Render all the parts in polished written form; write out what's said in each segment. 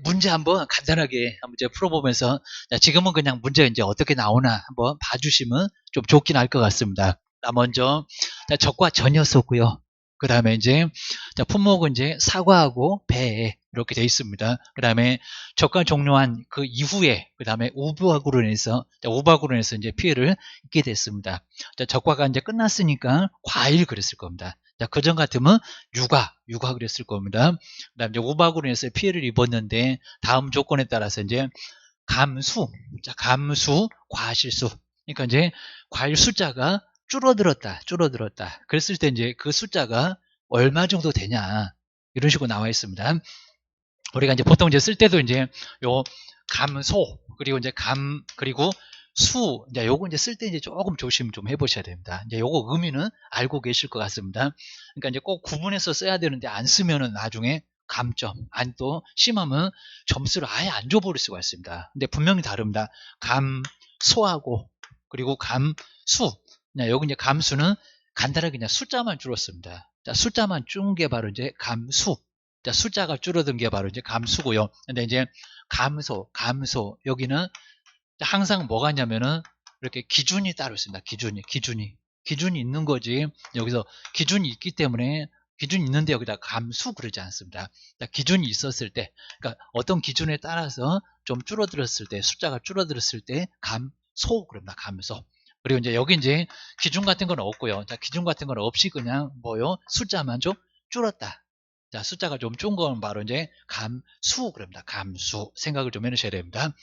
문제 한번 간단하게 문제 풀어보면서 지금은 그냥 문제 이제 어떻게 나오나 한번 봐주시면 좀 좋긴 할 것 같습니다. 먼저 적과 전이었 썼고요. 그 다음에 이제 품목은 이제 사과하고 배 이렇게 돼 있습니다. 그 다음에 적과 종료한 그 이후에 그 다음에 우박으로 인해서 이제 피해를 입게 됐습니다. 적과가 이제 끝났으니까 과일 그랬을 겁니다. 그전 같으면 육아 그랬을 겁니다. 그다음 이제 우박으로 인해서 피해를 입었는데 다음 조건에 따라서 이제 감수, 과실수. 그러니까 이제 과일 숫자가 줄어들었다. 그랬을 때 이제 그 숫자가 얼마 정도 되냐 이런 식으로 나와 있습니다. 우리가 이제 보통 이제 쓸 때도 이제 요 감소 그리고 이제 그리고 수 이제 요거 이제 쓸 때 이제 조금 조심 좀 해보셔야 됩니다. 이제 요거 의미는 알고 계실 것 같습니다. 그러니까 이제 꼭 구분해서 써야 되는데 안 쓰면은 나중에 감점 아니 또 심하면 점수를 아예 안 줘버릴 수가 있습니다. 근데 분명히 다릅니다. 감소하고 그리고 감수 여기 이제 감수는 간단하게 그냥 숫자만 줄었습니다. 자, 숫자만 준 게 바로 이제 감수. 자, 숫자가 줄어든 게 바로 이제 감수고요. 근데 이제 감소. 여기는 항상 뭐가 있냐면은 이렇게 기준이 따로 있습니다. 기준이 있는 거지. 여기서 기준이 있기 때문에 기준이 있는데 여기다 감수 그러지 않습니다. 기준이 있었을 때, 그러니까 어떤 기준에 따라서 좀 줄어들었을 때, 숫자가 줄어들었을 때 감소 그럽니다. 감소. 그리고 이제 여기 이제 기준 같은 건 없고요. 자, 기준 같은 건 없이 그냥 뭐요? 숫자만 좀 줄었다. 자, 숫자가 좀 준 건 바로 이제 감수 그럽니다. 감수. 생각을 좀 해놓으셔야 됩니다.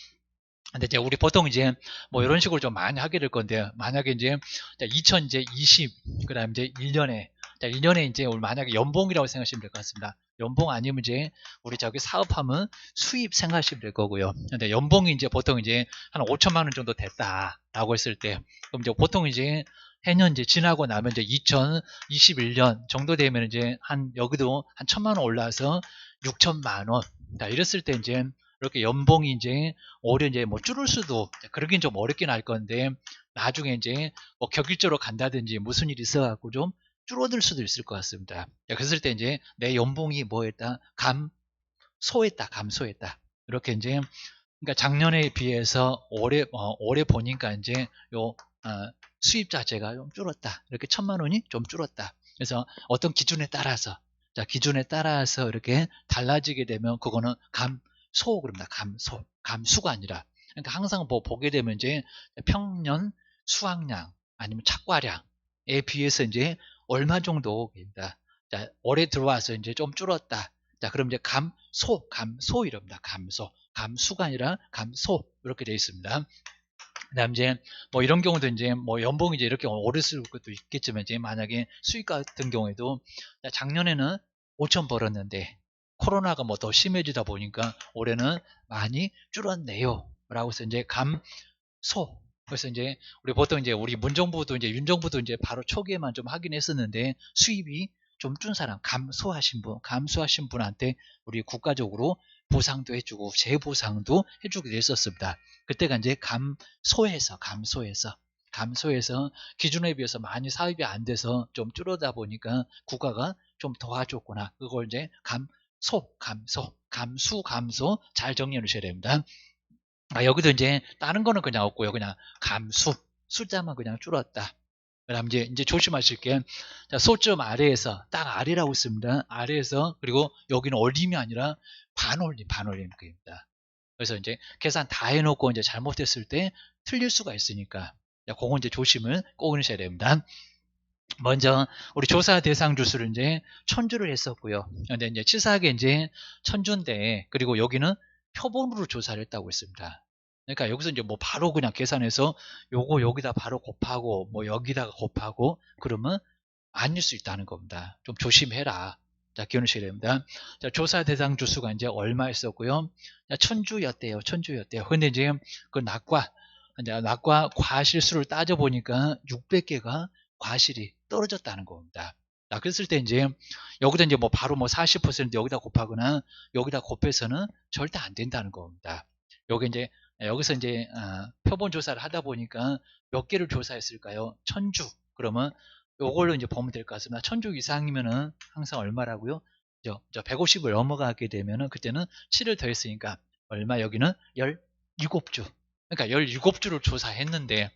근데 이제 우리 보통 이제 뭐 이런 식으로 좀 많이 하게 될 건데요. 만약에 이제 2020, 그 다음 이제 1년에, 1년에 이제 우리 만약에 연봉이라고 생각하시면 될 것 같습니다. 연봉 아니면 이제 우리 저기 사업하면 수입 생각하시면 될 거고요. 근데 연봉이 이제 보통 이제 한 5천만 원 정도 됐다라고 했을 때, 그럼 이제 보통 이제 해년 이제 지나고 나면 이제 2021년 정도 되면 이제 한 여기도 한 1천만 원 올라서 6천만 원. 자, 이랬을 때 이제 이렇게 연봉이 이제 오히려 이제 뭐 줄을 수도 그러긴 좀 어렵긴 할 건데 나중에 이제 뭐 격일적으로 간다든지 무슨 일이 있어갖고 좀 줄어들 수도 있을 것 같습니다. 그랬을 때 이제 내 연봉이 뭐했다 감소했다. 이렇게 이제 그러니까 작년에 비해서 올해 보니까 이제 요 수입 자체가 좀 줄었다. 이렇게 1천만 원이 좀 줄었다. 그래서 어떤 기준에 따라서 기준에 따라서 이렇게 달라지게 되면 그거는 그럽니다. 감수가 아니라 그러니까 항상 뭐 보게 되면 이제 평년 수확량 아니면 착과량에 비해서 이제 얼마 정도 입니다. 자, 올해 들어와서 이제 좀 줄었다. 자, 그럼 이제 감소 이럽니다. 감수가 아니라 감소 이렇게 되어 있습니다. 그다음 이제 뭐 이런 경우도 이제 뭐 연봉이 이제 이렇게 오를 수도 있겠지만 이제 만약에 수익 같은 경우에도 작년에는 5천 벌었는데 코로나가 뭐 더 심해지다 보니까 올해는 많이 줄었네요. 라고 해서 이제 감소. 그래서 이제 우리 보통 이제 우리 문정부도 이제 윤정부도 이제 바로 초기에만 좀 하긴 했었는데 수입이 좀 준 사람 감소하신 분한테 우리 국가적으로 보상도 해주고 재보상도 해주기도 했었습니다. 그때가 이제 감소해서 기준에 비해서 많이 사입이 안 돼서 좀 줄어다 보니까 국가가 좀 도와줬구나. 그걸 이제 감수 잘 정리해 놓으셔야 됩니다. 여기도 이제 다른 거는 그냥 없고요. 그냥 숫자만 그냥 줄었다. 그다음 이제 조심하실 게 소점 아래에서 딱 아래라고 있습니다. 아래에서 그리고 여기는 올림이 아니라 반올림입니다. 그래서 이제 계산 다 해놓고 이제 잘못했을 때 틀릴 수가 있으니까 그건 이제 조심을 꼭 하셔야 됩니다. 먼저 우리 조사 대상 주수를 이제 천주를 했었고요. 근데 이제 치사하게 이제 천주인데 그리고 여기는 표본으로 조사를 했다고 했습니다. 그러니까 여기서 이제 뭐 바로 그냥 계산해서 요거 여기다 바로 곱하고 뭐 여기다가 곱하고 그러면 아닐 수 있다는 겁니다. 좀 조심해라. 자, 기억하셔야 됩니다. 자, 조사 대상 주수가 이제 얼마였었고요. 천주였대요. 근데 이제 그 낙과 과실수를 따져보니까 600개가 과실이 떨어졌다는 겁니다. 자, 그랬을 때 이제 여기다 이제 뭐 바로 뭐 40% 여기다 곱하거나 여기다 곱해서는 절대 안 된다는 겁니다. 여기서 이제 표본 조사를 하다 보니까 몇 개를 조사했을까요? 천주. 그러면 요걸로 이제 보면 될 것 같습니다. 천주 이상이면은 항상 얼마라고요? 저 150을 넘어가게 되면은 그때는 7을 더했으니까 얼마? 여기는 17주. 그러니까 17주를 조사했는데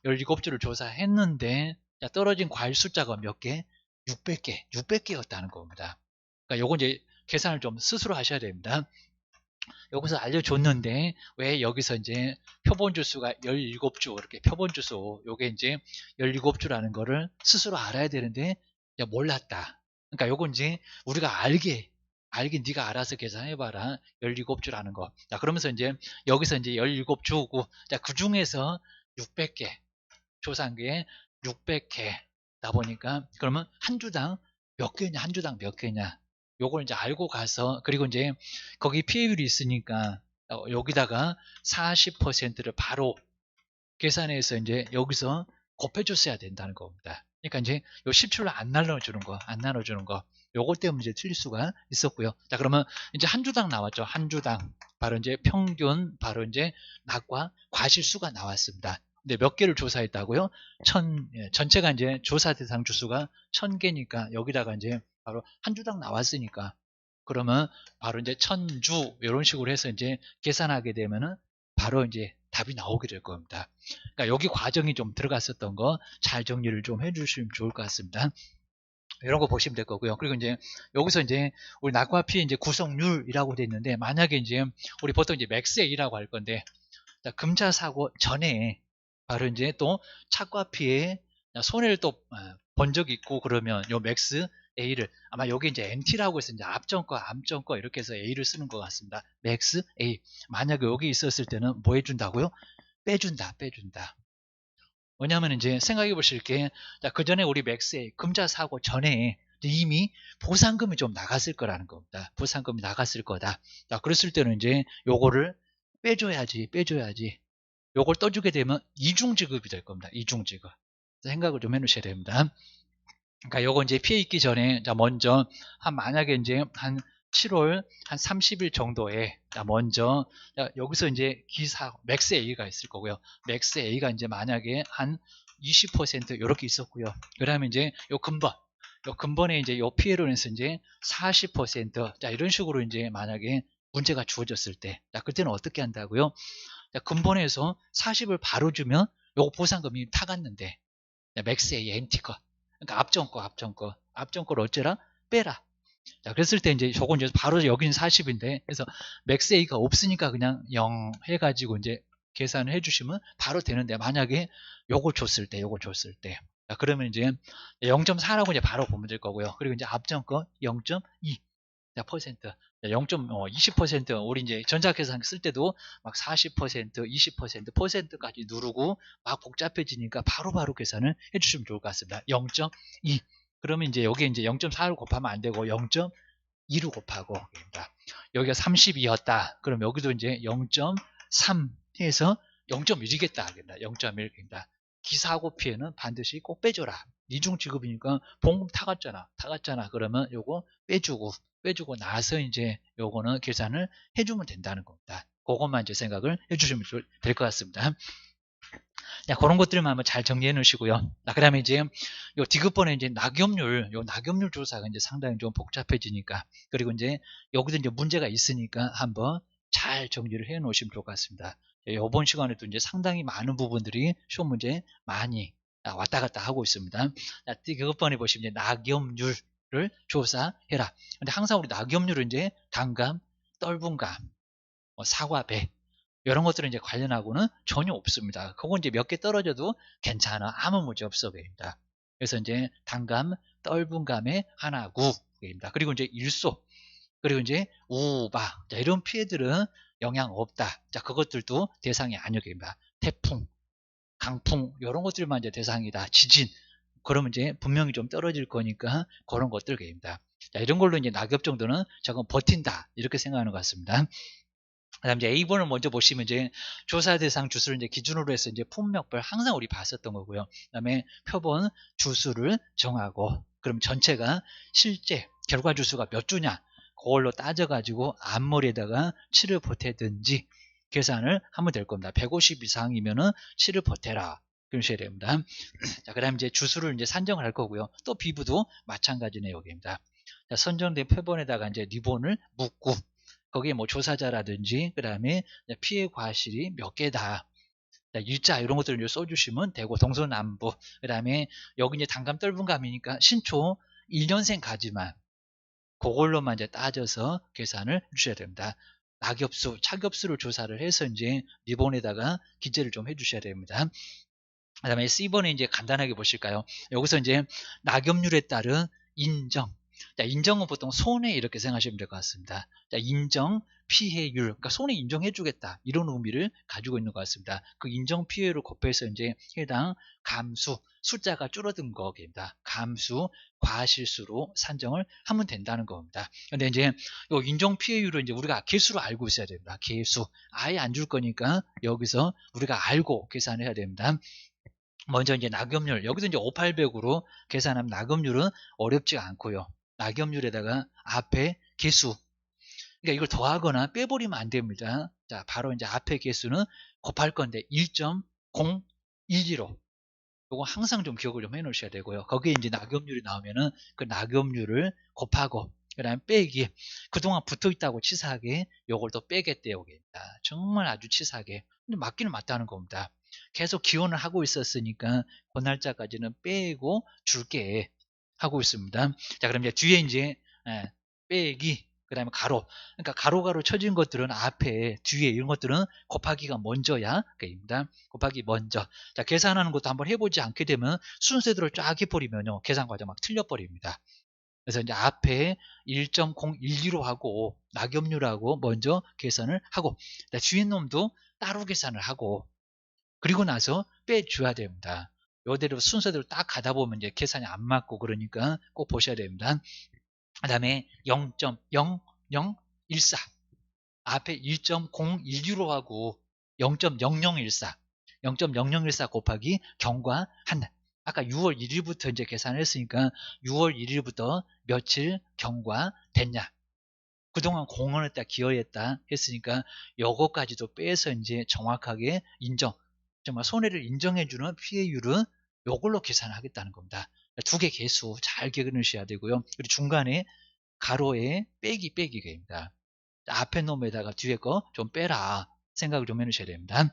17주를 조사했는데 자, 떨어진 과일 숫자가 몇 개? 600개였다는 겁니다. 그러니까 요거 이제 계산을 좀 스스로 하셔야 됩니다. 여기서 알려줬는데 왜 여기서 이제 표본 주수가 17주 이렇게 표본 주수 요게 이제 17주라는 거를 스스로 알아야 되는데 몰랐다. 그러니까 요건 이제 우리가 알게 네가 알아서 계산해봐라. 17주라는 거. 자, 그러면서 이제 여기서 이제 17주고 자, 그 중에서 600개 조사한 게 600개다 보니까 그러면 한 주당 몇 개냐? 한 주당 몇 개냐? 요걸 이제 알고 가서 그리고 이제 거기 피해율이 있으니까 여기다가 40%를 바로 계산해서 이제 여기서 곱해줬어야 된다는 겁니다. 그러니까 이제 요 10출로 안 나눠주는 거, 안 나눠주는 거. 요것 때문에 이제 틀릴 수가 있었고요. 자, 그러면 이제 한 주당 나왔죠. 한 주당. 바로 이제 평균, 바로 이제 낙과 과실수가 나왔습니다. 근데 몇 개를 조사했다고요? 전체가 이제 조사 대상 주수가 1000개니까 여기다가 이제 바로 한 주당 나왔으니까 그러면 바로 이제 1000주 이런 식으로 해서 이제 계산하게 되면은 바로 이제 답이 나오게 될 겁니다. 그러니까 여기 과정이 좀 들어갔었던 거 잘 정리를 좀 해주시면 좋을 것 같습니다. 이런 거 보시면 될 거고요. 그리고 이제 여기서 이제 우리 낙과 피해 이제 구성률이라고 돼 있는데 만약에 이제 우리 보통 이제 맥스 A라고 할 건데 금자 사고 전에 바로 이제 또 착과 피해 손해를 또 본 적이 있고 그러면 요 맥스 A를 아마 여기 이제 MT라고 해서 이제 앞전 거, 앞전 거 이렇게 해서 A를 쓰는 것 같습니다. 맥스 A. 만약에 여기 있었을 때는 뭐 해준다고요? 빼준다. 왜냐하면 이제 생각해 보실 게, 그 전에 우리 맥스에 금자 사고 전에 이미 보상금이 좀 나갔을 거라는 겁니다. 보상금이 나갔을 거다. 자, 그랬을 때는 이제 요거를 빼줘야지. 요걸 떠주게 되면 이중지급이 될 겁니다. 이중지급. 생각을 좀 해놓으셔야 됩니다. 그러니까 요거 이제 피해 있기 전에, 자, 먼저, 만약에 이제 한 7월 한 30일 정도에, 자, 먼저, 여기서 이제 맥스 A가 있을 거고요. 맥스 A가 이제 만약에 한 20% 이렇게 있었고요. 그 다음에 이제 요 근번에 이제 요 피해로 인해서 이제 40%, 자, 이런 식으로 이제 만약에 문제가 주어졌을 때, 자, 그때는 어떻게 한다고요? 자, 근본에서 40을 바로 주면 요거 보상금이 타갔는데, 자, 맥스 A, MT 거. 그러니까 앞전 거를 어쩌라? 빼라. 자, 그랬을 때 이제 저건 이제 바로 여기는 40인데, 그래서 맥스 A가 없으니까 그냥 0 해가지고 이제 계산을 해주시면 바로 되는데, 만약에 요걸 줬을 때. 자, 그러면 이제 0.4라고 이제 바로 보면 될 거고요. 그리고 이제 앞전 거 0.2. 자, 퍼센트. 0.20% 우리 이제 전자계산 쓸 때도 막 40%, 20%, 퍼센트까지 누르고 막 복잡해지니까 바로바로 계산을 해주시면 좋을 것 같습니다. 0.2. 그러면 이제 여기 이제 0.4를 곱하면 안 되고 0.2로 곱하고 여기가 32였다. 그럼 여기도 이제 0.3 해서 0.1이겠다. 0.1입니다. 기사고 피해는 반드시 꼭 빼줘라. 이중 지급이니까 봉급 타갔잖아. 그러면 요거 빼주고 나서 이제 요거는 계산을 해주면 된다는 겁니다. 그것만 이제 생각을 해주시면 될 것 같습니다. 자, 그런 것들만 한번 잘 정리해 놓으시고요. 그 다음에 이제 요 디귿번에 이제 낙엽률 조사가 이제 상당히 좀 복잡해지니까, 그리고 이제 여기도 이제 문제가 있으니까 한번 잘 정리를 해 놓으시면 좋을 것 같습니다. 이번 시간에도 이제 상당히 많은 부분들이 시험 문제 많이 왔다 갔다 하고 있습니다. 자, 디귿번에 보시면 이제 낙엽률을 조사해라. 근데 항상 우리 낙엽률은 이제 단감, 떫은감, 사과, 배 이런 것들은 이제 관련하고는 전혀 없습니다. 그건 이제 몇 개 떨어져도 괜찮아. 아무 문제 없어 보입니다. 그래서 이제 단감, 떫은감의 하나구입니다. 그리고 이제 일소, 그리고 이제 우바, 자, 이런 피해들은 영향 없다. 자, 그것들도 대상이 아니옵니다. 태풍, 강풍 이런 것들만 이제 대상이다. 지진, 그러면 이제 분명히 좀 떨어질 거니까 그런 것들입니다. 자, 이런 걸로 이제 낙엽 정도는 조금 버틴다 이렇게 생각하는 것 같습니다. 그다음 이제 A번을 먼저 보시면 이제 조사 대상 주수를 이제 기준으로 해서 이제 품목별 항상 우리 봤었던 거고요. 그다음에 표본 주수를 정하고, 그럼 전체가 실제 결과 주수가 몇 주냐 그걸로 따져가지고 앞머리에다가 7을 보태든지 계산을 하면 될 겁니다. 150 이상이면은 7을 보태라. 그러셔야 됩니다. 자, 그다음 이제 주수를 이제 산정을 할 거고요. 또 비부도 마찬가지네요, 여기입니다. 자, 선정된 표본에다가 이제 리본을 묶고 거기에 뭐 조사자라든지 그 다음에 피해 과실이 몇 개다. 일자 이런 것들을 써주시면 되고 동서남북 그 다음에 여기 이제 단감 떫은감이니까 신초 1년생 가지만 그걸로만 이제 따져서 계산을 해주셔야 됩니다. 낙엽수, 차겹수를 조사를 해서 이제 리본에다가 기재를 좀 해주셔야 됩니다. 그 다음에 C번에 이제 간단하게 보실까요? 여기서 이제 낙엽률에 따른 인정. 자, 인정은 보통 손해 이렇게 생각하시면 될 것 같습니다. 자, 인정, 피해율. 그러니까 손해 인정해주겠다. 이런 의미를 가지고 있는 것 같습니다. 그 인정 피해율을 곱해서 이제 해당 감수, 숫자가 줄어든 거입니다. 감수, 과실수로 산정을 하면 된다는 겁니다. 근데 이제 요 인정 피해율을 이제 우리가 개수로 알고 있어야 됩니다. 개수. 아예 안 줄 거니까 여기서 우리가 알고 계산을 해야 됩니다. 먼저 이제 낙엽률, 여기서 이제 5800으로 계산하면 낙엽률은 어렵지가 않고요. 낙엽률에다가 앞에 개수, 그러니까 이걸 더하거나 빼버리면 안 됩니다. 자, 바로 이제 앞에 개수는 곱할 건데 1.012로 이거 항상 좀 기억을 좀 해놓으셔야 되고요. 거기에 이제 낙엽률이 나오면은 그 낙엽률을 곱하고 그다음에 빼기. 그동안 붙어 있다고 치사하게 요걸 또 빼겠대요. 여기입니다. 정말 아주 치사하게. 근데 맞기는 맞다는 겁니다. 계속 기원을 하고 있었으니까 그 날짜까지는 빼고 줄게 하고 있습니다. 자, 그럼 이제 뒤에 이제 빼기 그 다음에 가로. 그러니까 가로가로 쳐진 것들은 앞에 뒤에 이런 것들은 곱하기가 먼저야. 그입니다. 곱하기 먼저. 자, 계산하는 것도 한번 해보지 않게 되면 순서대로 쫙 해버리면요. 계산 과정 막 틀려버립니다. 그래서 이제 앞에 1.012로 하고 낙엽률하고 먼저 계산을 하고 뒤에 놈도 따로 계산을 하고 그리고 나서 빼줘야 됩니다. 요대로 순서대로 딱 가다 보면 이제 계산이 안 맞고 그러니까 꼭 보셔야 됩니다. 그 다음에 0.0014 앞에 1.012로 하고 0.0014 0.0014 곱하기 경과 한 달. 아까 6월 1일부터 이제 계산을 했으니까 6월 1일부터 며칠 경과 됐냐. 그동안 공헌했다, 기여했다 했으니까 요거까지도 빼서 이제 정확하게 인정. 정말 손해를 인정해주는 피해율은 요걸로 계산하겠다는 겁니다. 두 개 개수 잘 기억해 놓으셔야 되고요. 그리고 중간에 가로에 빼기입니다. 앞에 놈에다가 뒤에 거 좀 빼라 생각을 좀 해놓으셔야 됩니다.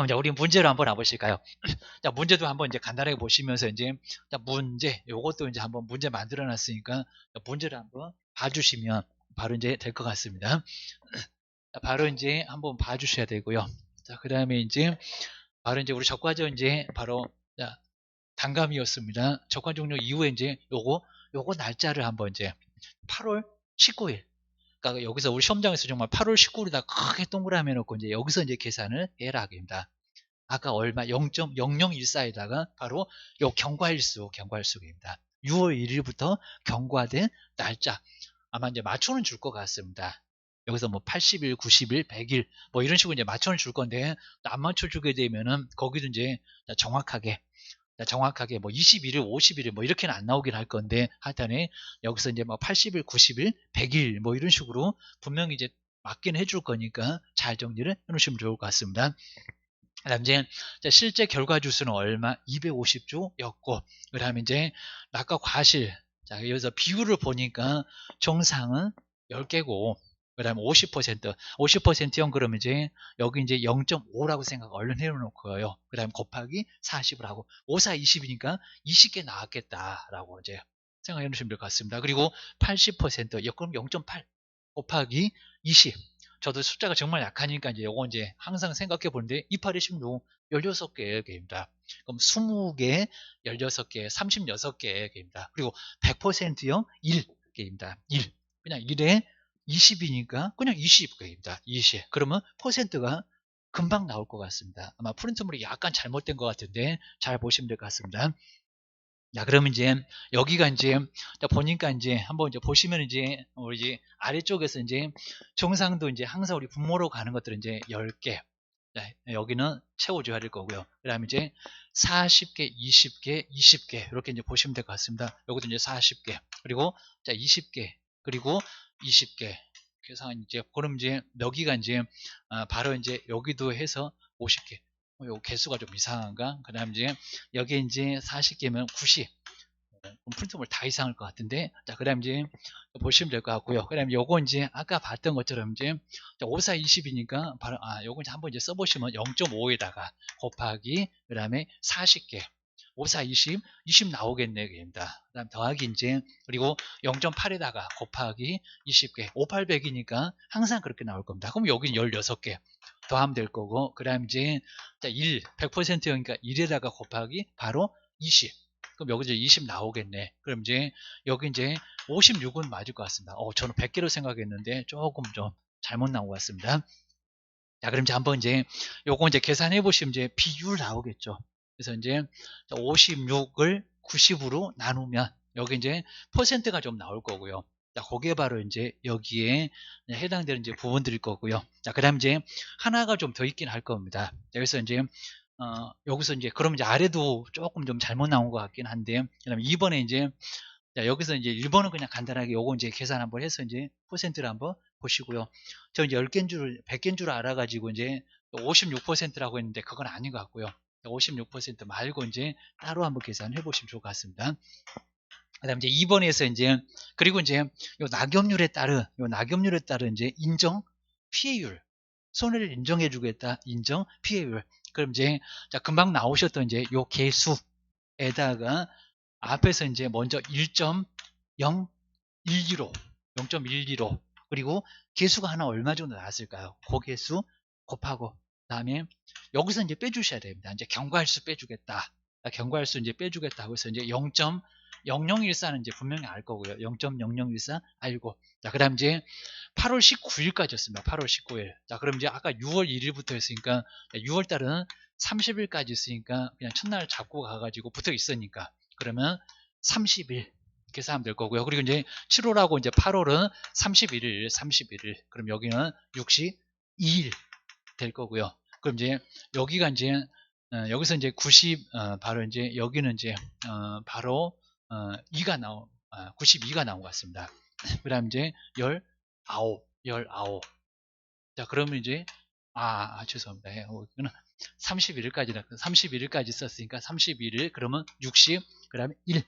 자, 우리 문제로 한번 와보실까요? 자, 문제도 한번 이제 간단하게 보시면서 이제 자, 문제 요것도 이제 한번 문제 만들어 놨으니까 문제를 한번 봐주시면 바로 이제 될 것 같습니다. 자, 바로 이제 한번 봐주셔야 되고요. 자, 그 다음에 이제 바로 이제 우리 적과죠 이제 바로 자, 단감이었습니다. 적과 종료 이후에 이제 요거 날짜를 한번 이제 8월 19일. 그러니까 여기서 우리 시험장에서 정말 8월 19일에다 크게 동그라미 해놓고 이제 여기서 이제 계산을 해라 합니다. 아까 얼마 0.0014에다가 바로 요 경과일수입니다. 6월 1일부터 경과된 날짜 아마 이제 맞춰는 줄 것 같습니다. 여기서 뭐 80일, 90일, 100일 뭐 이런 식으로 이제 맞춰는 줄 건데 안 맞춰주게 되면은 거기도 이제 정확하게 뭐 21일, 50일 뭐 이렇게는 안 나오긴 할 건데 하여튼에 여기서 이제 뭐 80일, 90일, 100일 뭐 이런 식으로 분명히 이제 맞긴 해줄 거니까 잘 정리를 해놓으시면 좋을 것 같습니다. 그다음 이제 실제 결과 주수는 얼마? 250조였고 그다음에 이제 낙과 과실 자 여기서 비율을 보니까 정상은 10개고 그다음에 50%형 그러면 이제 여기 이제 0.5라고 생각 얼른 해놓고요. 그다음에 곱하기 40을 하고 5, 4, 20이니까 20개 나왔겠다라고 이제 생각해 놓으시면 될 것 같습니다. 그리고 80% 그럼 0.8 곱하기 20 저도 숫자가 정말 약하니까 이제 요거 이제 항상 생각해 보는데 28에 16, 16개입니다. 그럼 20개, 16개, 36개입니다. 그리고 100%형 1개입니다. 1. 그냥 1에 20이니까 그냥 20개입니다. 20. 그러면 퍼센트가 금방 나올 것 같습니다. 아마 프린트물이 약간 잘못된 것 같은데 잘 보시면 될 것 같습니다. 자, 그러면 이제 여기가 이제 보니까 이제 한번 이제 보시면 이제 우리 이제 아래쪽에서 이제 정상도 이제 항상 우리 분모로 가는 것들은 이제 10개. 네, 여기는 채워줘야 될 거고요. 그 다음에 이제 40개, 20개, 20개 이렇게 이제 보시면 될 것 같습니다. 여기도 이제 40개 그리고 자 20개 그리고 20개 계산 이제 그럼 이제 여기가 이제 바로 이제 여기도 해서 50개. 요 개수가 좀 이상한가? 그 다음 이제 여기 이제 40개면 90 프린트물 다 이상할 것 같은데, 자, 그 다음 이제 보시면 될 것 같고요. 그 다음에 요거 이제 아까 봤던 것처럼 이제 5, 4, 20이니까 바로, 요거 이제 한번 이제 써보시면 0.5에다가 곱하기, 그 다음에 40개. 5, 4, 20 나오겠네, 그입니다. 그 다음 더하기 이제, 그리고 0.8에다가 곱하기 20개. 5, 800이니까 항상 그렇게 나올 겁니다. 그럼 여기는 16개 더하면 될 거고, 그 다음 이제, 자, 100%여니까 1에다가 곱하기 바로 20. 그럼 여기 이제 20 나오겠네. 그럼 이제 여기 이제 56은 맞을 것 같습니다. 저는 100개로 생각했는데 조금 좀 잘못 나온 것 같습니다. 자, 그럼 이제 한번 이제 요거 이제 계산해 보시면 이제 비율 나오겠죠. 그래서 이제 56을 90으로 나누면 여기 이제 퍼센트가 좀 나올 거고요. 자, 그게 바로 이제 여기에 해당되는 이제 부분들일 거고요. 자, 그다음 이제 하나가 좀 더 있긴 할 겁니다. 여기서 이제 여기서 이제 그럼 이제 아래도 조금 좀 잘못 나온 것 같긴 한데, 그다음에 2번에 이제 자, 여기서 이제 1번은 그냥 간단하게 요거 이제 계산 한번 해서 이제 퍼센트를 한번 보시고요. 저 이제 10개인 줄, 100개인 줄 알아가지고 이제 56%라고 했는데 그건 아닌 것 같고요. 56% 말고 이제 따로 한번 계산해 보시면 좋을 것 같습니다. 그 다음 이제 2번에서 이제, 그리고 이제 요 낙엽률에 따른 이제 인정 피해율. 손해를 인정해 주겠다. 인정 피해율. 그럼 이제, 자, 금방 나오셨던 이제 요 개수에다가 앞에서 이제 먼저 1.012로 0.115 그리고 개수가 하나 얼마 정도 나왔을까요? 그 개수 곱하고 그다음에 여기서 이제 빼주셔야 됩니다. 이제 경과할수 빼주겠다. 경과할수 이제 빼주겠다 하고 해서 이제 0.0014는 이제 분명히 알 거고요. 0.0014 알고. 자, 그다음 이제 8월 19일까지였습니다. 8월 19일. 자, 그럼 이제 아까 6월 1일부터 했으니까 6월 달은 30일까지 있으니까 그냥 첫날 잡고 가가지고 붙어 있으니까 그러면 30일 계산하면 될 거고요. 그리고 이제 7월하고 이제 8월은 31일. 그럼 여기는 62일 될 거고요. 그럼 이제 여기가 이제 여기서 이제 90 바로 이제 여기는 이제 바로 2가 92가 나온 것 같습니다. 그다음 이제 19. 자, 그러면 이제 죄송합니다. 이거는 31일까지 썼으니까 31일 그러면 60 그다음에 1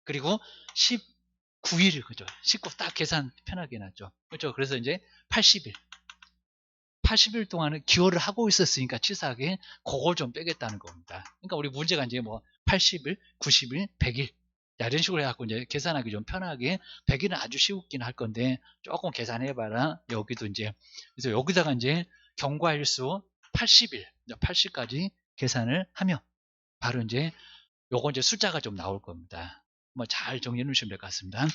그리고 19일 그죠? 19 딱 계산 편하게 해놨죠. 그렇죠? 그래서 이제 80일 동안은 기여를 하고 있었으니까 치사하게 그걸 좀 빼겠다는 겁니다. 그러니까 우리 문제가 이제 뭐 80일, 90일, 100일 이런 식으로 해갖고 이제 계산하기 좀 편하게 100일은 아주 쉽긴 할 건데 조금 계산해봐라. 여기도 이제 그래서 여기다가 이제 경과일수 80일, 80까지 계산을 하면 바로 이제 요거 이제 숫자가 좀 나올 겁니다. 뭐 잘 정리해 놓으시면 될 것 같습니다.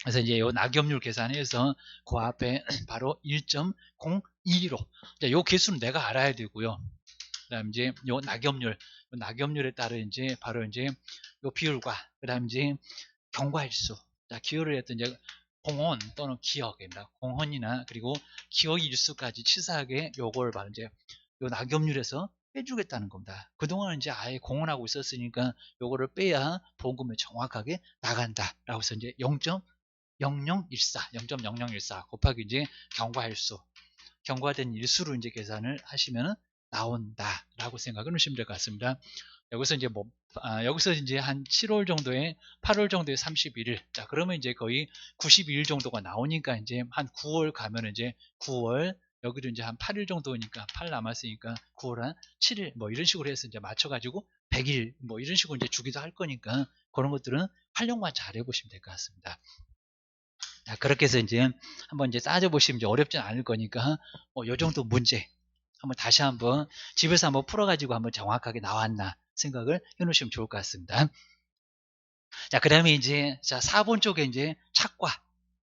그래서 이제 요 낙엽률 계산해서 그 앞에 바로 1.012로 요 개수는 내가 알아야 되고요. 그다음 이제 요 낙엽률에 따른 이제 바로 이제 요 비율과 그다음 이제 경과일수. 자, 기여를 했던 이제 공헌 또는 기억입니다. 공헌이나 그리고 기억 일수까지 치사하게 요걸 바로 이제 요 낙엽률에서 빼주겠다는 겁니다. 그동안 이제 아예 공헌하고 있었으니까 요거를 빼야 보험금이 정확하게 나간다라고 해서 이제 0.0014 곱하기 이제 경과일수, 경과된 일수로 이제 계산을 하시면 나온다라고 생각을 하시면 될 것 같습니다. 여기서 이제 여기서 이제 한 7월 정도에 8월 정도에 31일. 자, 그러면 이제 거의 92일 정도가 나오니까 이제 한 9월 가면 이제 9월 여기도 이제 한 8일 정도니까 8 남았으니까 9월 한 7일 뭐 이런 식으로 해서 이제 맞춰가지고 100일 뭐 이런 식으로 이제 주기도 할 거니까 그런 것들은 활용만 잘 해보시면 될 것 같습니다. 자, 그렇게 해서 이제 한번 이제 따져보시면 이제 어렵진 않을 거니까 요 정도 문제 한번 다시 한번 집에서 한번 풀어가지고 한번 정확하게 나왔나 생각을 해놓으시면 좋을 것 같습니다. 자, 그 다음에 이제, 자, 4번 쪽에 이제 착과,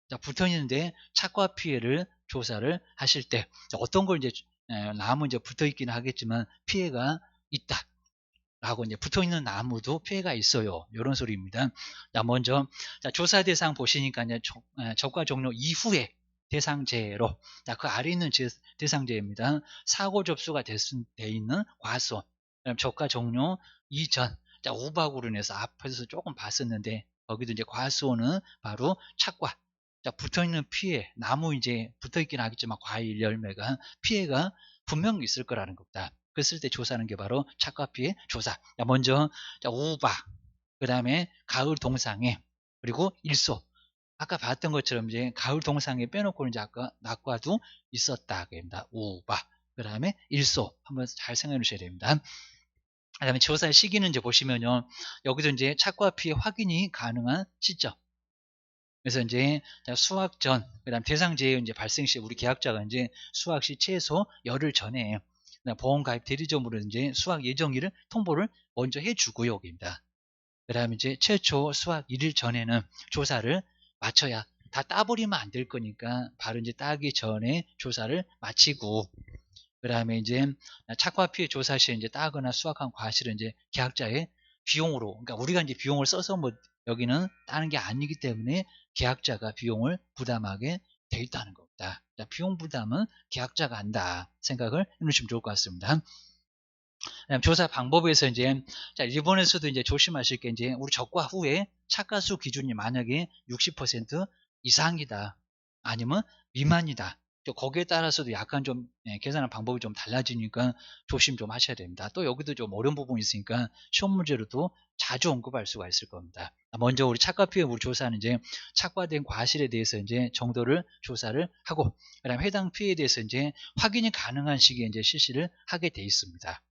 자, 붙어 있는데 착과 피해를 조사를 하실 때, 자, 어떤 걸 이제, 나무 이제 붙어 있기는 하겠지만 피해가 있다. 라고 이제 붙어 있는 나무도 피해가 있어요. 이런 소리입니다. 자, 먼저, 자, 조사 대상 보시니까 이제 적과 종료 이후에 대상제로, 자, 그 아래 있는 대상제입니다. 사고 접수가 돼 있는 과수, 그다음 적과 종료 이전, 자, 우박으로 인해서 앞에서 조금 봤었는데, 거기도 이제 과수는 바로 착과, 자, 붙어 있는 피해, 나무 이제 붙어 있긴 하겠지만 과일 열매가 피해가 분명히 있을 거라는 겁니다. 그랬을 때 조사하는 게 바로 착과 피해 조사. 자, 먼저, 자, 우박. 그 다음에 가을 동상에, 그리고 일소. 아까 봤던 것처럼 이제 가을 동상에 빼놓고 이제 아까 낙과도 있었다. 그럽니다. 우바. 그 다음에 일소. 한번 잘 생각해 주셔야 됩니다. 그 다음에 조사 시기는 이제 보시면요. 여기도 이제 착과 피해 확인이 가능한 시점. 그래서 이제 수확 전, 그 다음 대상재해 이제 발생 시 우리 계약자가 이제 수확 시 최소 열흘 전에 보험 가입 대리점으로 이제 수확 예정일을 통보를 먼저 해주고요. 여기입니다. 그 다음에 이제 최초 수확 1일 전에는 조사를 마쳐야, 다 따버리면 안 될 거니까 바로 이제 따기 전에 조사를 마치고, 그 다음에 이제 착과 피해 조사 시에 이제 따거나 수확한 과실은 이제 계약자의 비용으로, 그러니까 우리가 이제 비용을 써서 뭐 여기는 따는 게 아니기 때문에 계약자가 비용을 부담하게 돼 있다는 겁니다. 비용 부담은 계약자가 한다 생각을 해놓으시면 좋을 것 같습니다. 조사 방법에서 이제, 자, 일본에서도 이제 조심하실 게 이제 우리 적과 후에 착가수 기준이 만약에 60% 이상이다. 아니면 미만이다. 거기에 따라서도 약간 좀 계산하는 방법이 좀 달라지니까 조심 좀 하셔야 됩니다. 또 여기도 좀 어려운 부분이 있으니까 시험 문제로도 자주 언급할 수가 있을 겁니다. 먼저 우리 착과 피해 우리 조사는 이제 착과된 과실에 대해서 이제 정도를 조사를 하고, 그다음에 해당 피해에 대해서 이제 확인이 가능한 시기에 이제 실시를 하게 돼 있습니다.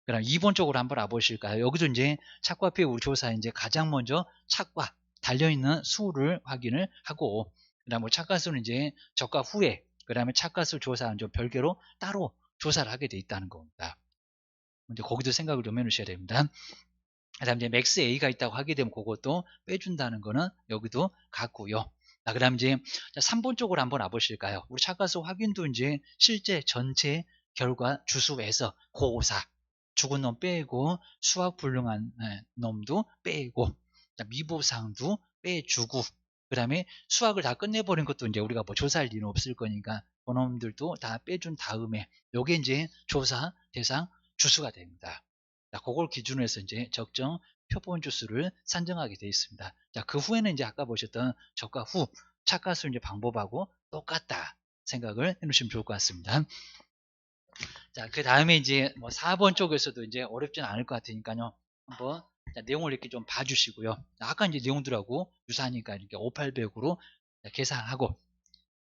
그럼 2번 쪽으로 한번 와보실까요? 여기도 이제 착과 피해 우리 조사 이제 가장 먼저 착과 달려있는 수를 확인을 하고, 그 다음 뭐 착과수는 이제 적과 후에, 그 다음에 착과수 조사는 좀 별개로 따로 조사를 하게 돼 있다는 겁니다. 이제 거기도 생각을 좀 해놓으셔야 됩니다. 그 다음 이제 맥스 A가 있다고 하게 되면 그것도 빼준다는 거는 여기도 같고요. 그 다음 이제 3번 쪽으로 한번 와보실까요? 우리 착과수 확인도 이제 실제 전체 결과 주수에서 고사, 죽은 놈 빼고 수학 불능한 놈도 빼고 미보상도 빼주고, 그 다음에 수학을 다 끝내버린 것도 이제 우리가 뭐 조사할 일은 없을 거니까 그놈들도 다 빼준 다음에 요게 이제 조사 대상 주수가 됩니다. 자, 그걸 기준으로 해서 이제 적정 표본 주수를 산정하게 되어 있습니다. 자, 그 후에는 이제 아까 보셨던 적과 후 착과수 이제 방법하고 똑같다 생각을 해놓으시면 좋을 것 같습니다. 자, 그 다음에 이제 뭐 4번 쪽에서도 이제 어렵진 않을 것 같으니까요. 한번 내용을 이렇게 좀 봐주시고요. 아까 이제 내용들하고 유사하니까 이렇게 5800으로 계산하고,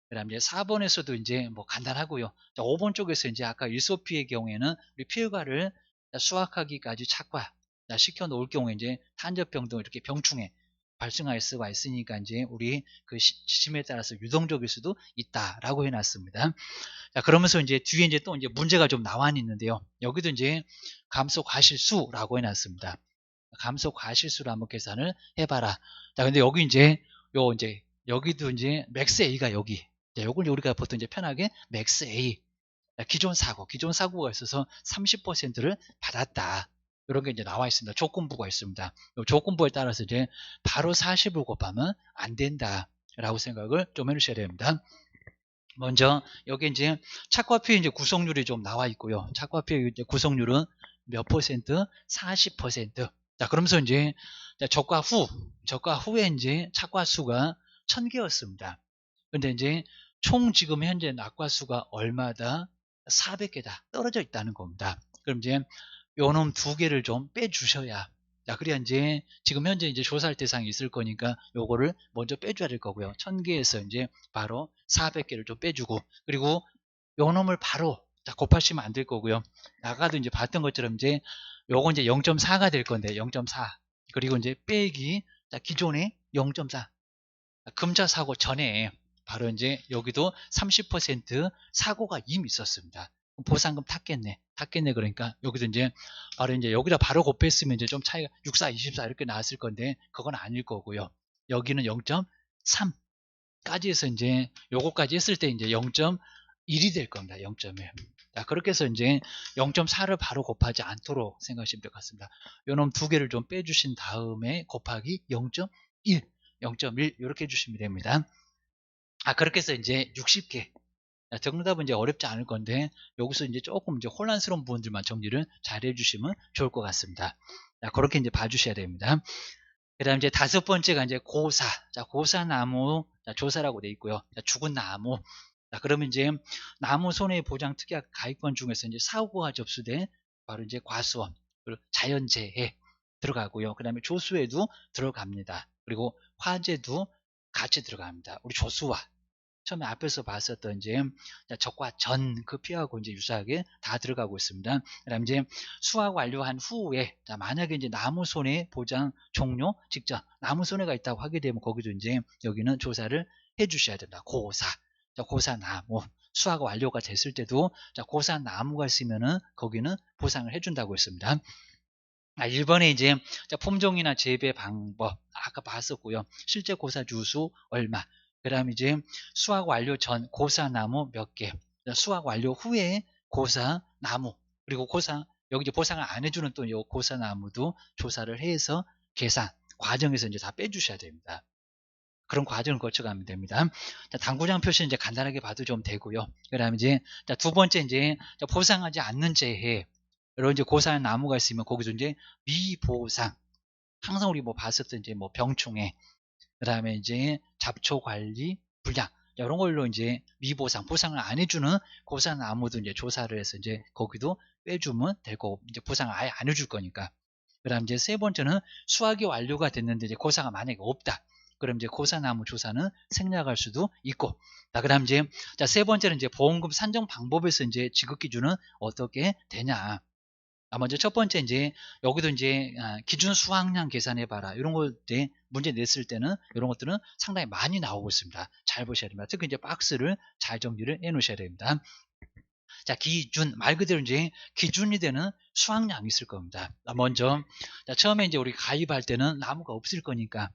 그 다음 이제 4번에서도 이제 뭐 간단하고요. 자, 5번 쪽에서 이제 아까 일소피의 경우에는 우리 피해가를 수확하기까지 착과 시켜 놓을 경우에 이제 탄저병 등 이렇게 병충해 발생할 수가 있으니까 이제 우리 그 지침에 따라서 유동적일 수도 있다라고 해놨습니다. 자, 그러면서 이제 뒤에 이제 또 이제 문제가 좀 나와 있는데요. 여기도 이제 감소 과실수라고 해놨습니다. 감소 과실수를 한번 계산을 해봐라. 자, 근데 여기 이제 여기도 이제 맥스 A가 여기. 자, 요걸 우리가 보통 이제 편하게 맥스 A. 기존 사고가 있어서 30%를 받았다. 이런 게 이제 나와 있습니다. 조건부가 있습니다. 조건부에 따라서 이제 바로 40을 곱하면 안 된다라고 생각을 좀 해주셔야 됩니다. 먼저 여기 이제 착과 피해 이제 구성률이 좀 나와 있고요. 착과 피해 이제 구성률은 몇 퍼센트? 40%. 자, 그러면서 이제 적과 후에 이제 착과 수가 1000개였습니다. 근데 이제 총 지금 현재 낙과 수가 얼마다? 400개다. 떨어져 있다는 겁니다. 그럼 이제 요놈 2개를 좀 빼주셔야, 자, 그래야 이제 지금 현재 이제 조사할 대상이 있을 거니까 요거를 먼저 빼줘야 될 거고요. 1000개에서 이제 바로 400개를 좀 빼주고, 그리고 요놈을 바로 곱하시면 안 될 거고요. 아까도 이제 봤던 것처럼 이제 요거 이제 0.4가 될 건데 0.4, 그리고 이제 빼기 기존에 0.4 금자 사고 전에 바로 이제 여기도 30% 사고가 이미 있었습니다. 보상금 탔겠네. 그러니까 여기도 이제 바로 이제 여기다 바로 곱했으면 이제 좀 차이가 64, 24 이렇게 나왔을 건데 그건 아닐 거고요. 여기는 0.3까지 해서 이제 요거까지 했을 때 이제 0.1이 될 겁니다. 0.1. 자, 그렇게 해서 이제 0.4를 바로 곱하지 않도록 생각하시면 될 것 같습니다. 요놈 2개를 좀 빼주신 다음에 곱하기 0.1 이렇게 해주시면 됩니다. 그렇게 해서 이제 60개. 정답은 이제 어렵지 않을 건데, 여기서 이제 조금 이제 혼란스러운 부분들만 정리를 잘 해주시면 좋을 것 같습니다. 그렇게 이제 봐주셔야 됩니다. 그 다음 이제 5번째가 이제 고사. 고사나무 조사라고 되어 있고요. 죽은 나무. 그러면 이제 나무 손해보장 특약 가입권 중에서 이제 사고가 접수된 바로 이제 과수원, 그리고 자연재해, 들어가고요. 그 다음에 조수에도 들어갑니다. 그리고 화재도 같이 들어갑니다. 우리 조수와 처음에 앞에서 봤었던 이제 적과 전 그 피하고 이제 유사하게 다 들어가고 있습니다. 그다음 이제 수확 완료한 후에 자, 만약에 이제 나무 손해 보장 종료 직전 나무 손해가 있다고 하게 되면 거기도 이제 여기는 조사를 해주셔야 된다. 고사, 자, 고사 나무 수확 완료가 됐을 때도 자, 고사 나무가 있으면은 거기는 보상을 해준다고 했습니다. 1번에 이제 품종이나 재배 방법 아까 봤었고요. 실제 고사 주수 얼마. 그다음 이제 수확 완료 전 고사 나무 몇 개. 수확 완료 후에 고사 나무 그리고 고사 여기 이제 보상을 안 해주는 또 요 고사 나무도 조사를 해서 계산 과정에서 이제 다 빼주셔야 됩니다. 그런 과정을 거쳐가면 됩니다. 자, 당구장 표시는 이제 간단하게 봐도 좀 되고요. 그다음에 이제 두 번째 이제 보상하지 않는 재해 이런 이제 고사한 나무가 있으면 거기서 이제 미보상 항상 우리 뭐 봤었던 이제 뭐 병충해 그다음에 이제 잡초 관리 불량 이런 걸로 이제 미보상 보상을 안 해주는 고사한 나무도 이제 조사를 해서 이제 거기도 빼주면 될 거고 이제 보상을 아예 안 해줄 거니까. 그다음 이제 세 번째는 수확이 완료가 됐는데 이제 고사가 만약에 없다. 그럼 이제 고사나무 조사는 생략할 수도 있고. 자, 그다음 이제 세 번째는 이제 보험금 산정 방법에서 이제 지급 기준은 어떻게 되냐. 먼저 첫 번째 이제 여기도 이제 기준 수확량 계산해 봐라 이런 거 이제 문제 냈을 때는 이런 것들은 상당히 많이 나오고 있습니다. 잘 보셔야 됩니다. 특히 이제 박스를 잘 정리를 해 놓으셔야 됩니다. 자, 기준 말 그대로 이제 기준이 되는 수확량이 있을 겁니다. 먼저 자, 처음에 이제 우리 가입할 때는 나무가 없을 거니까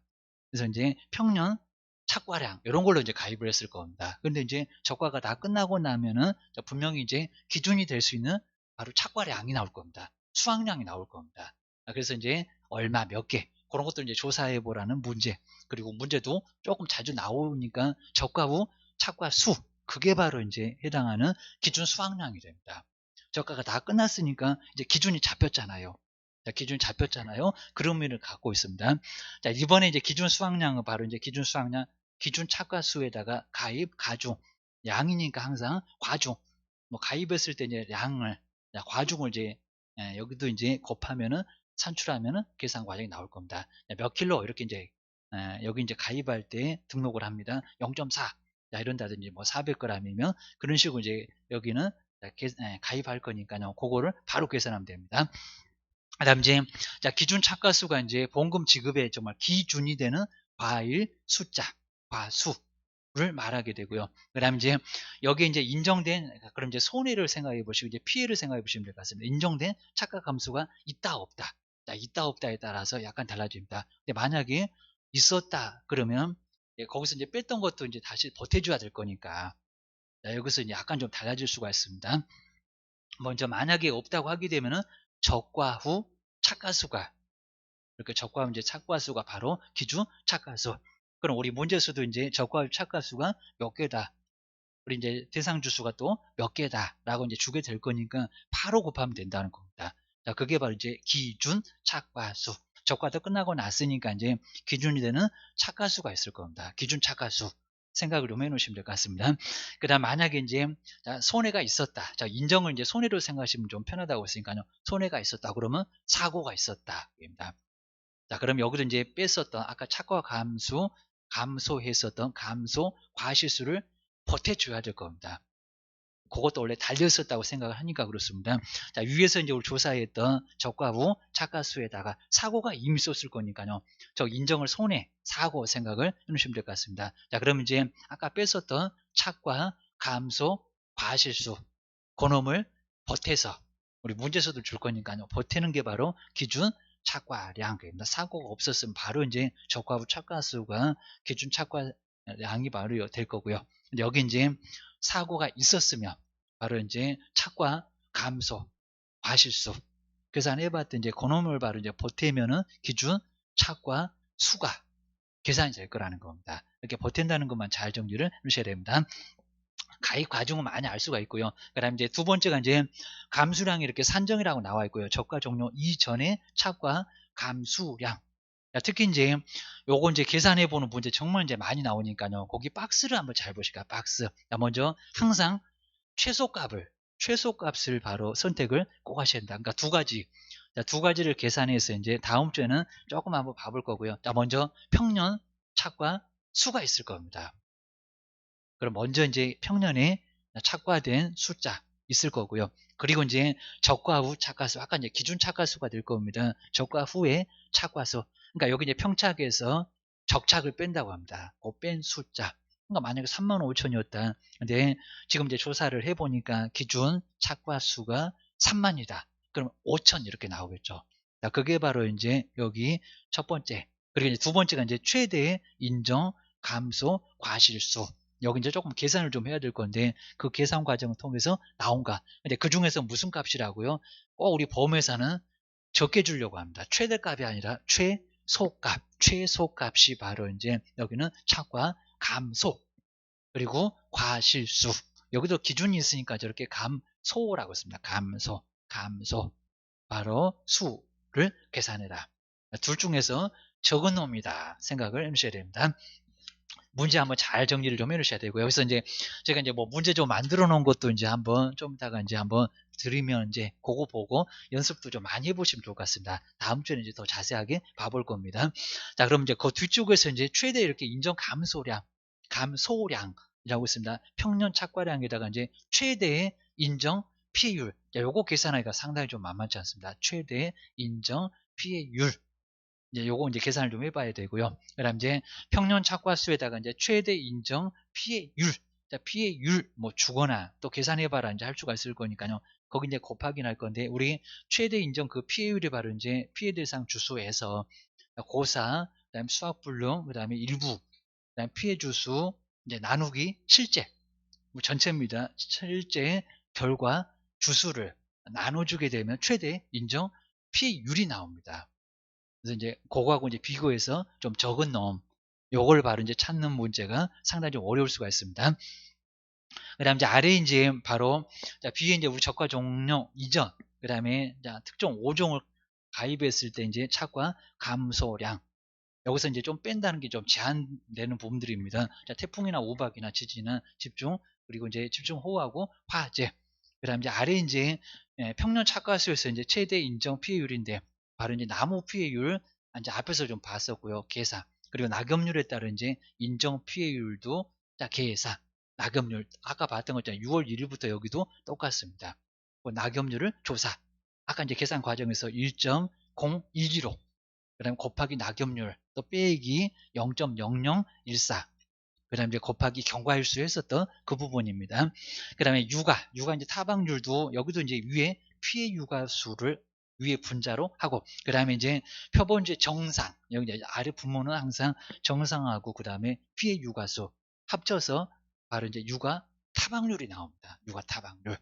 그래서 이제 평년 착과량 이런 걸로 이제 가입을 했을 겁니다. 근데 이제 적과가 다 끝나고 나면은 분명히 이제 기준이 될 수 있는 바로 착과량이 나올 겁니다. 수확량이 나올 겁니다. 그래서 이제 얼마 몇 개 그런 것들 이제 조사해 보라는 문제 그리고 문제도 조금 자주 나오니까 적과 후 착과 수 그게 바로 이제 해당하는 기준 수확량이 됩니다. 적과가 다 끝났으니까 이제 기준이 잡혔잖아요. 자, 기준이 잡혔잖아요. 그런 의미를 갖고 있습니다. 자, 이번에 이제 기준 수확량은 바로 이제 기준 수확량, 기준 착과수에다가 가입, 가중. 양이니까 항상 과중. 뭐 가입했을 때 이제 양을, 과중을 이제, 여기도 이제 곱하면은 산출하면은 계산 과정이 나올 겁니다. 몇 킬로 이렇게 이제, 여기 이제 가입할 때 등록을 합니다. 0.4. 자, 이런다든지 뭐 400g이면 그런 식으로 이제 여기는 가입할 거니까요. 그거를 바로 계산하면 됩니다. 그다음 이제 기준 착과수가 이제 보험금 지급에 정말 기준이 되는 과일 숫자, 과수를 말하게 되고요. 그다음 이제 여기에 이제 인정된 그럼 이제 손해를 생각해 보시고 이제 피해를 생각해 보시면 될 것 같습니다. 인정된 착과 감수가 있다 없다. 자, 있다 없다에 따라서 약간 달라집니다. 근데 만약에 있었다 그러면 거기서 이제 뺐던 것도 이제 다시 보태줘야 될 거니까 여기서 이제 약간 좀 달라질 수가 있습니다. 먼저 만약에 없다고 하게 되면은 적과 후 착과수가 이렇게 적과 후 이제 착과수가 바로 기준 착과수. 그럼 우리 문제수도 이제 적과 후 착과수가 몇 개다. 우리 이제 대상 주수가 또 몇 개다라고 이제 주게 될 거니까 바로 곱하면 된다는 겁니다. 자, 그게 바로 이제 기준 착과수. 적과도 끝나고 났으니까 이제 기준이 되는 착과수가 있을 겁니다. 기준 착과수. 생각을 좀 해놓으시면 될 것 같습니다. 그 다음 만약에 이제 손해가 있었다. 자, 인정을 이제 손해로 생각하시면 좀 편하다고 했으니까요. 손해가 있었다. 그러면 사고가 있었다. 입니다. 자, 그럼 여기서 이제 뺐었던 아까 착과 감소했었던 감소 과실수를 보태줘야 될 겁니다. 그것도 원래 달려있었다고 생각을 하니까 그렇습니다. 자, 위에서 이제 우리 조사했던 적과 후 착과수에다가 사고가 이미 있었을 거니까요. 저 인정을 손해, 사고 생각을 해놓으시면 될 것 같습니다. 자, 그럼 이제 아까 뺐었던 착과 감소, 과실수, 그놈을 보태서 우리 문제수도 줄 거니까요. 보태는 게 바로 기준 착과량입니다. 사고가 없었으면 바로 이제 적과 후 착과수가 기준 착과량이 바로 될 거고요. 근데 여기 이제 사고가 있었으면 바로 이제 착과 감소, 과실수 계산해봤더니 이제 그놈을 바로 이제 보태면은 기준 착과 수가 계산이 될 거라는 겁니다. 이렇게 보탠다는 것만 잘 정리를 해주셔야 됩니다. 가입 과정은 많이 알 수가 있고요. 그다음 이제 두 번째가 이제 감수량이 이렇게 산정이라고 나와 있고요. 적과 종료 이전에 착과 감수량. 특히 이제 요거 이제 계산해 보는 문제 정말 이제 많이 나오니까요. 거기 박스를 한번 잘 보실까요? 박스. 먼저 항상 최소값을 바로 선택을 꼭 하셔야 된다. 그러니까 두 가지. 자, 두 가지를 계산해서 이제 다음 주에는 조금 한번 봐볼 거고요. 자, 먼저 평년 착과 수가 있을 겁니다. 그럼 먼저 이제 평년에 착과된 숫자 있을 거고요. 그리고 이제 적과 후 착과수, 아까 이제 기준 착과수가 될 겁니다. 적과 후의 착과수. 그러니까 여기 이제 평착에서 적착을 뺀다고 합니다. 그 뺀 숫자. 그러니까 만약에 35,000이었다. 근데 지금 이제 조사를 해보니까 기준 착과수가 3만이다. 그럼 5,000 이렇게 나오겠죠. 자, 그게 바로 이제 여기 첫 번째. 그리고 이제 두 번째가 이제 최대 인정 감소 과실수. 여기 이제 조금 계산을 좀 해야 될 건데 그 계산 과정을 통해서 나온가. 근데 그 중에서 무슨 값이라고요? 우리 보험회사는 적게 주려고 합니다. 최대값이 아니라 최소값. 최소값이 바로 이제 여기는 착과 감소 그리고 과실수. 여기도 기준이 있으니까 저렇게 감소라고 씁니다. 감소. 바로 수를 계산해라. 둘 중에서 적은 놈이다 생각을 해주셔야 됩니다. 문제 한번 잘 정리를 좀 해주셔야 되고요. 그래서 이제 제가 이제 뭐 문제 좀 만들어 놓은 것도 이제 한번 좀 이따가 이제 한번 드리면 이제 그거 보고 연습도 좀 많이 해보시면 좋을 것 같습니다. 다음 주에는 이제 더 자세하게 봐볼 겁니다. 자, 그럼 이제 그 뒤쪽에서 이제 최대 이렇게 인정 감소량이라고 있습니다. 평년 착과량에다가 이제 최대의 인정 피해율. 요거 계산하기가 상당히 좀 만만치 않습니다. 최대 인정 피해율. 이제 요거 이제 계산을 좀 해봐야 되고요. 그다음 이제 평년 착과수에다가 이제 최대 인정 피해율. 자, 피해율 뭐 주거나 또 계산해봐라 이제 할 수가 있을 거니까요. 거기 이제 곱하기 날 건데 우리 최대 인정 그 피해율이 바로 이제 피해 대상 주수에서 고사, 그다음 수학 불능, 그다음에 일부, 그다음 피해 주수 이제 나누기 실제 뭐 전체입니다. 실제 결과 주수를 나눠주게 되면 최대 인정 피해율이 나옵니다. 그래서 이제 그거하고 이제 비교해서 좀 적은 놈, 요걸 바로 이제 찾는 문제가 상당히 좀 어려울 수가 있습니다. 그 다음 이제 아래 이제 바로, 자, 뒤에 이제 우리 적과 종료 이전, 그 다음에 특정 5종을 가입했을 때 이제 착과 감소량. 여기서 이제 좀 뺀다는 게 좀 제한되는 부분들입니다. 자, 태풍이나 우박이나 지진이나 집중, 그리고 이제 집중호우하고 화재. 그 다음 이제 아래 이제 평년 착과수에서 이제 최대 인정 피해율인데, 바로 이제 나무 피해율, 이제 앞에서 좀 봤었고요. 계산. 그리고 낙엽률에 따른 이제 인정 피해율도 계산. 낙엽률, 아까 봤던 것처럼 6월 1일부터 여기도 똑같습니다. 낙엽률을 조사. 아까 이제 계산 과정에서 1.012로 그 다음에 곱하기 낙엽률, 또 빼기 0.0014, 그 다음에 이제 곱하기 경과일수 했었던 그 부분입니다. 그 다음에 육아 이제 타박률도 여기도 이제 위에 피해 육아수를 위에 분자로 하고, 그 다음에 이제 표본주의 정상, 여기 이제 아래 부모는 항상 정상하고, 그 다음에 피해 육아수 합쳐서 바로 이제 육아 타박률이 나옵니다. 육아 타박률.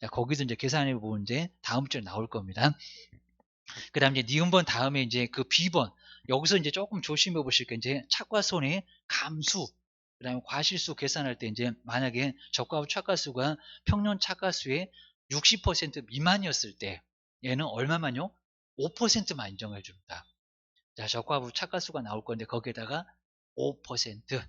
자, 거기서 이제 계산해 보면 이제 다음 주에 나올 겁니다. 그 다음 이제 니은번 다음에 이제 그 B번. 여기서 이제 조금 조심해 보실 게 이제 착과손의 감수, 그 다음에 과실수 계산할 때 이제 만약에 적과후 착과수가 평년 착과수의 60% 미만이었을 때 얘는 얼마만요? 5%만 인정해 줍니다. 자, 적과후 착과수가 나올 건데 거기에다가 5%.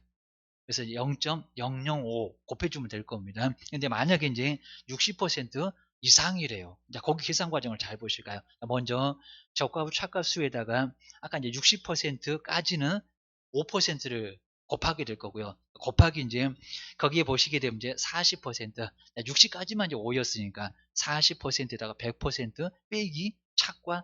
그래서 0.005 곱해주면 될 겁니다. 근데 만약에 이제 60% 이상이래요. 자, 거기 계산 과정을 잘 보실까요? 먼저 적과후 착과수에다가 아까 이제 60%까지는 5%를 곱하게 될 거고요. 곱하기 이제 거기에 보시게 되면 이제 40%, 60까지만 이제 5였으니까 40%에다가 100% 빼기 착과율.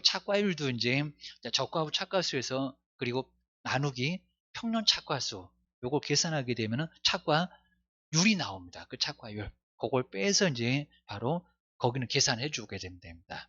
착과율도 이제 적과후 착과수에서 그리고 나누기 평년 착과수, 요걸 계산하게 되면은 착과율이 나옵니다. 그 착과율. 그걸 빼서 이제 바로 거기는 계산해 주게 되면 됩니다.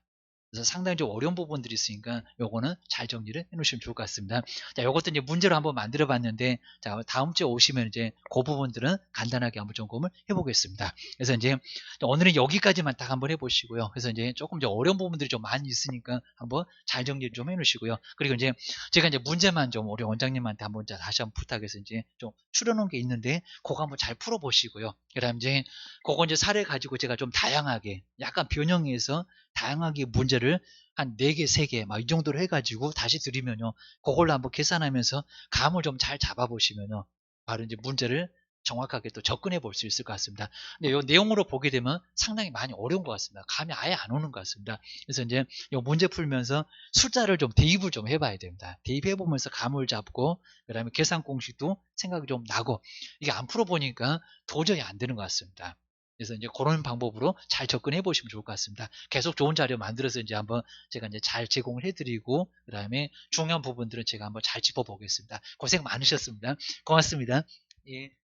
그래서 상당히 좀 어려운 부분들이 있으니까 요거는 잘 정리를 해 놓으시면 좋을 것 같습니다. 자, 요것도 이제 문제로 한번 만들어 봤는데, 자, 다음 주에 오시면 이제 그 부분들은 간단하게 한번 점검을 해 보겠습니다. 그래서 이제 오늘은 여기까지만 딱 한번 해 보시고요. 그래서 이제 조금 이제 어려운 부분들이 좀 많이 있으니까 한번 잘 정리 좀 해 놓으시고요. 그리고 이제 제가 이제 문제만 좀 우리 원장님한테 한번 다시 한번 부탁해서 이제 좀 추려 놓은 게 있는데, 그거 한번 잘 풀어 보시고요. 그다음 이제 그거 이제 사례 가지고 제가 좀 다양하게 약간 변형해서 다양하게 문제를 한 4개, 3개 막 이 정도로 해가지고 다시 드리면요. 그걸로 한번 계산하면서 감을 좀 잘 잡아보시면요. 바로 이제 문제를 정확하게 또 접근해 볼 수 있을 것 같습니다. 근데 이 내용으로 보게 되면 상당히 많이 어려운 것 같습니다. 감이 아예 안 오는 것 같습니다. 그래서 이제 이 문제 풀면서 숫자를 좀 대입을 좀 해봐야 됩니다. 대입해 보면서 감을 잡고 그다음에 계산 공식도 생각이 좀 나고 이게 안 풀어보니까 도저히 안 되는 것 같습니다. 그래서 이제 그런 방법으로 잘 접근해 보시면 좋을 것 같습니다. 계속 좋은 자료 만들어서 이제 한번 제가 이제 잘 제공을 해드리고 그다음에 중요한 부분들은 제가 한번 잘 짚어보겠습니다. 고생 많으셨습니다. 고맙습니다. 예.